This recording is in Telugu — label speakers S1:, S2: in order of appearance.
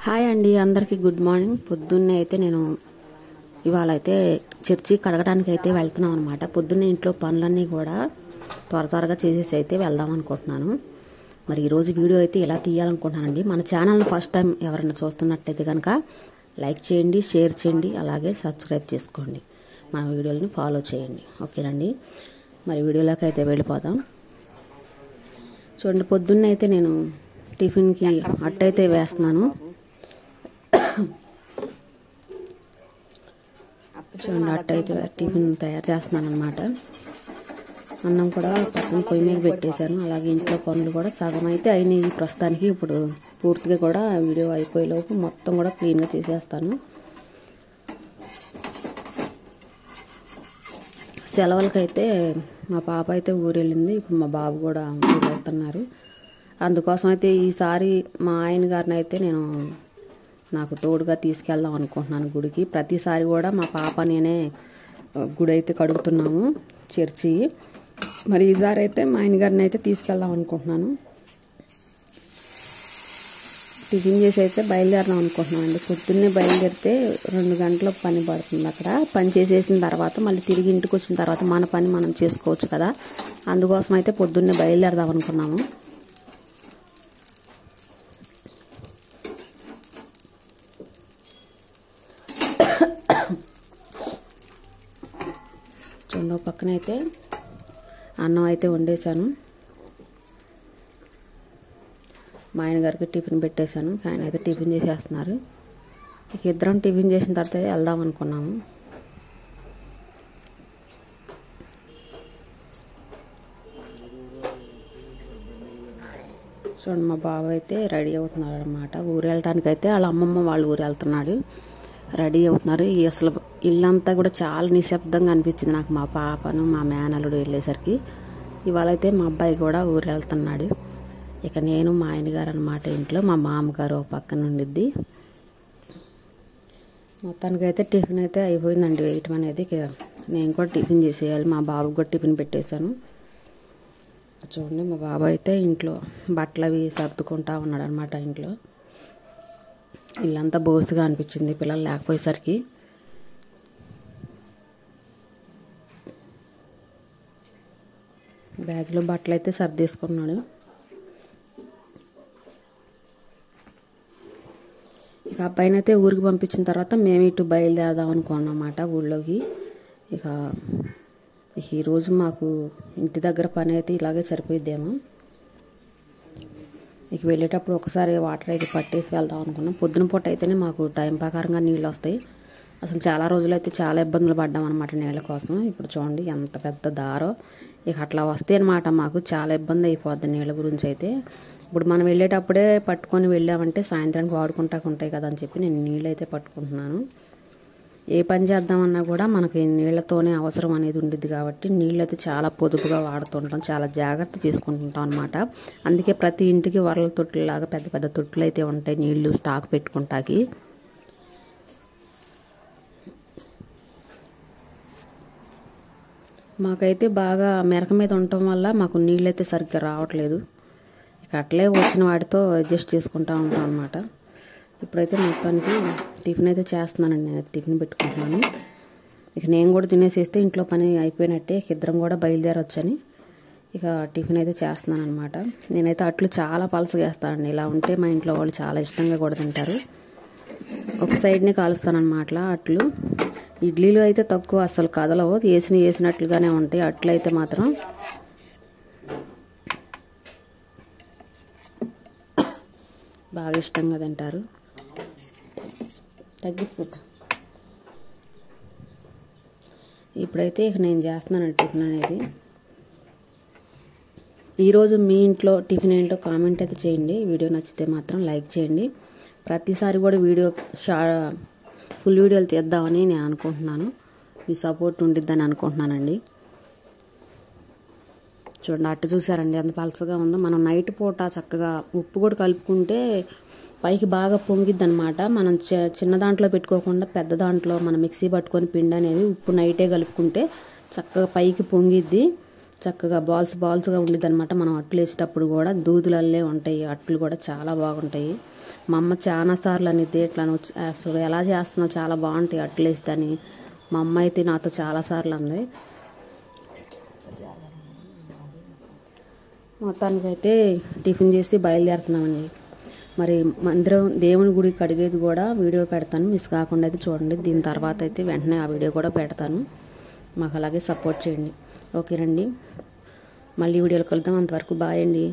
S1: హాయ్ అండి, అందరికీ గుడ్ మార్నింగ్. పొద్దున్నే అయితే నేను ఇవాళ అయితే చర్చి కడగడానికి అయితే వెళ్తున్నాం అనమాట. పొద్దున్నే ఇంట్లో పనులన్నీ కూడా త్వరగా చేసేసి అయితే వెళ్దాం అనుకుంటున్నాను. మరి ఈరోజు వీడియో అయితే ఇలా తీయాలనుకుంటున్నానండి. మన ఛానల్ని ఫస్ట్ టైం ఎవరైనా చూస్తున్నట్టయితే కనుక లైక్ చేయండి, షేర్ చేయండి, అలాగే సబ్స్క్రైబ్ చేసుకోండి. మన వీడియోని ఫాలో చేయండి, ఓకేనండి. మరి వీడియోలోకి అయితే వెళ్ళిపోదాం. చూడండి, పొద్దున్నే అయితే నేను టిఫిన్కి అట్టయితే వేస్తున్నాను. చూడండి, అట్టయితే టిఫిన్ తయారు చేస్తున్నాను అనమాట. అన్నం కూడా పక్కన పొయ్యి మీద పెట్టేశాను. అలాగే ఇంట్లో పనులు కూడా సగం అయితే అయినాయి ప్రస్తుతానికి. ఇప్పుడు పూర్తిగా కూడా వీడియో అయిపోయేలోపు మొత్తం కూడా క్లీన్గా చేసేస్తాను. సెలవులకైతే మా పాప అయితే ఊరు వెళ్ళింది. ఇప్పుడు మా బాబు కూడా ఊరు వెళ్తున్నారు. అందుకోసం అయితే ఈసారి మా ఆయన గారిని అయితే నేను నాకు తోడుగా తీసుకెళ్దాం అనుకుంటున్నాను గుడికి. ప్రతిసారి కూడా మా పాప నేనే గుడి అయితే కడుగుతున్నాము, చర్చి. మరి ఈసారి అయితే మా ఆయన గారిని అయితే తీసుకెళ్దాం అనుకుంటున్నాను. టిఫిన్ చేసి అయితే బయలుదేరదాం అనుకుంటున్నాను అండి. పొద్దున్నే బయలుదేరితే 2 గంటల పని పడుతుంది. అక్కడ పని చేసేసిన తర్వాత మళ్ళీ తిరిగి ఇంటికి వచ్చిన తర్వాత మన పని మనం చేసుకోవచ్చు కదా. అందుకోసం అయితే పొద్దున్నే బయలుదేరదాం అనుకున్నాము. చూడండి, పక్కన అయితే అన్నం అయితే వండేశాను. మా ఆయన గారికి టిఫిన్ పెట్టేశాను. ఆయన అయితే టిఫిన్ చేసేస్తున్నారు. ఇక ఇద్దరం టిఫిన్ చేసిన తర్వాత వెళ్దాం అనుకున్నాము. చూడండి, మా బాబు అయితే రెడీ అవుతున్నారు అనమాట. ఊరు వెళ్ళటానికి అయితే వాళ్ళ అమ్మమ్మ వాళ్ళ ఊరు వెళ్తున్నాడు. రెడీ అవుతున్నారు. అసలు ఇల్లంతా కూడా చాలా నిశ్శబ్దంగా అనిపించింది నాకు, మా పాపను మా మేనల్లుడు వెళ్ళేసరికి. ఇవాళ అయితే మా అబ్బాయి కూడా ఊరు వెళ్తున్నాడు. ఇక నేను మా ఆయన గారు అనమాట ఇంట్లో. మా మామగారు ఒక పక్కన ఉండిద్ది. మొత్తానికైతే టిఫిన్ అయితే అయిపోయిందండి వేయటం అనేది. నేను కూడా టిఫిన్ చేసేయాలి. మా బాబుకి కూడా టిఫిన్ పెట్టేశాను. చూడండి, మా బాబు అయితే ఇంట్లో బట్టలు అవి సర్దుకుంటా ఉన్నాడు అనమాట. ఇంట్లో ఇల్లంతా బోసుగా అనిపించింది పిల్లలు లేకపోయేసరికి. బ్యాగ్లో బట్టలు అయితే సర్దేసుకున్నాడు. ఇక అబ్బాయిని అయితే ఊరికి పంపించిన తర్వాత మేము ఇటు బయలుదేరదాం అనుకున్నాం అన్నమాట ఊళ్ళోకి. ఇక ఈరోజు మాకు ఇంటి దగ్గర పని అయితే ఇలాగే సరిపోయిద్దేమో. ఇక వెళ్ళేటప్పుడు ఒకసారి వాటర్ అయితే పట్టేసి వెళ్దాం అనుకున్నాం. పొద్దున పూట అయితేనే మాకు టైం ప్రకారంగా నీళ్ళు వస్తాయి. అసలు చాలా రోజులైతే చాలా ఇబ్బందులు పడ్డాం అనమాట నీళ్ళ కోసం. ఇప్పుడు చూడండి ఎంత పెద్ద దారో. ఇక అట్లా వస్తాయి అనమాట. మాకు చాలా ఇబ్బంది అయిపోద్ది నీళ్ళ గురించి అయితే. ఇప్పుడు మనం వెళ్ళేటప్పుడే పట్టుకొని వెళ్ళామంటే సాయంత్రానికి వాడుకుంటాకు ఉంటాయి కదా అని చెప్పి నేను నీళ్ళు అయితే పట్టుకుంటున్నాను. ఏ పని చేద్దామన్నా కూడా మనకి నీళ్లతోనే అవసరం అనేది ఉండిద్ది కాబట్టి నీళ్ళు అయితే చాలా పొదుపుగా వాడుతుంటాం, చాలా జాగ్రత్త చేసుకుంటుంటాం అనమాట. అందుకే ప్రతి ఇంటికి వరల తొట్టులాగా పెద్ద పెద్ద తొట్టులు అయితే ఉంటాయి నీళ్లు స్టాక్ పెట్టుకుంటాకి. మాకైతే బాగా మెరక మీద ఉండటం వల్ల మాకు నీళ్ళు అయితే సరిగ్గా రావట్లేదు. ఇక అట్లే వచ్చిన వాటితో అడ్జస్ట్ చేసుకుంటూ ఉంటాం అనమాట. ఇప్పుడైతే మొత్తానికి టిఫిన్ అయితే చేస్తున్నానండి. నేను టిఫిన్ పెట్టుకుంటున్నాను. ఇక నేను కూడా తినేసేస్తే ఇంట్లో పని అయిపోయినట్టే. ఇద్దరం కూడా బయలుదేరొచ్చని ఇక టిఫిన్ అయితే చేస్తున్నాను అనమాట. నేనైతే అట్లు చాలా పలసగా వేస్తానండి. ఇలా ఉంటే మా ఇంట్లో వాళ్ళు చాలా ఇష్టంగా కూడా తింటారు. ఒక సైడ్నే కాలుస్తాను అనమాట అట్లు. ఇడ్లీలు అయితే తక్కువ, అసలు కదలవు, వేసినట్లుగానే ఉంటాయి. అట్లు అయితే మాత్రం బాగా ఇష్టంగా తింటారు. తగ్గించిపెట్టు. ఇప్పుడైతే ఇక నేను చేస్తున్నాను టిఫిన్ అనేది. ఈరోజు మీ ఇంట్లో టిఫిన్ ఏంటో కామెంట్ అయితే చేయండి. వీడియో నచ్చితే మాత్రం లైక్ చేయండి. ప్రతిసారి కూడా ఫుల్ వీడియోలు తీద్దామని నేను అనుకుంటున్నాను. మీ సపోర్ట్ ఉండిద్దని అనుకుంటున్నానండి. చూడండి, అట్టు చూసారండి ఎంత పలసగా ఉందో. మనం నైట్ పూట చక్కగా ఉప్పు కూడా కలుపుకుంటే పైకి బాగా పొంగిద్ది అనమాట. మనం చిన్న దాంట్లో పెట్టుకోకుండా పెద్ద దాంట్లో మనం మిక్సీ పట్టుకొని పిండి అనేది ఉప్పు నైటే కలుపుకుంటే చక్కగా పైకి పొంగిద్ది. చక్కగా బాల్స్గా ఉండిద్ది అనమాట. మనం అట్లు వేసేటప్పుడు కూడా దూదులల్లే ఉంటాయి. అట్లు కూడా చాలా బాగుంటాయి. మా అమ్మ చాలా సార్లు అనేది ఇట్లా అసలు ఎలా చేస్తున్నావు, చాలా బాగుంటాయి అట్లు వేస్తని మా అమ్మ అయితే నాతో చాలాసార్లు అంది. మొత్తానికైతే టిఫిన్ చేసి బయలుదేరుతున్నామండి. మరి మందిరం దేవుని గుడి కడిగేది కూడా వీడియో పెడతాను, మిస్ కాకుండా అయితే చూడండి. దీని తర్వాత అయితే వెంటనే ఆ వీడియో కూడా పెడతాను. మాకు అలాగే సపోర్ట్ చేయండి. ఓకేనండి, మళ్ళీ వీడియోలో కలుద్దాం. అంతవరకు బాయ్ అండి.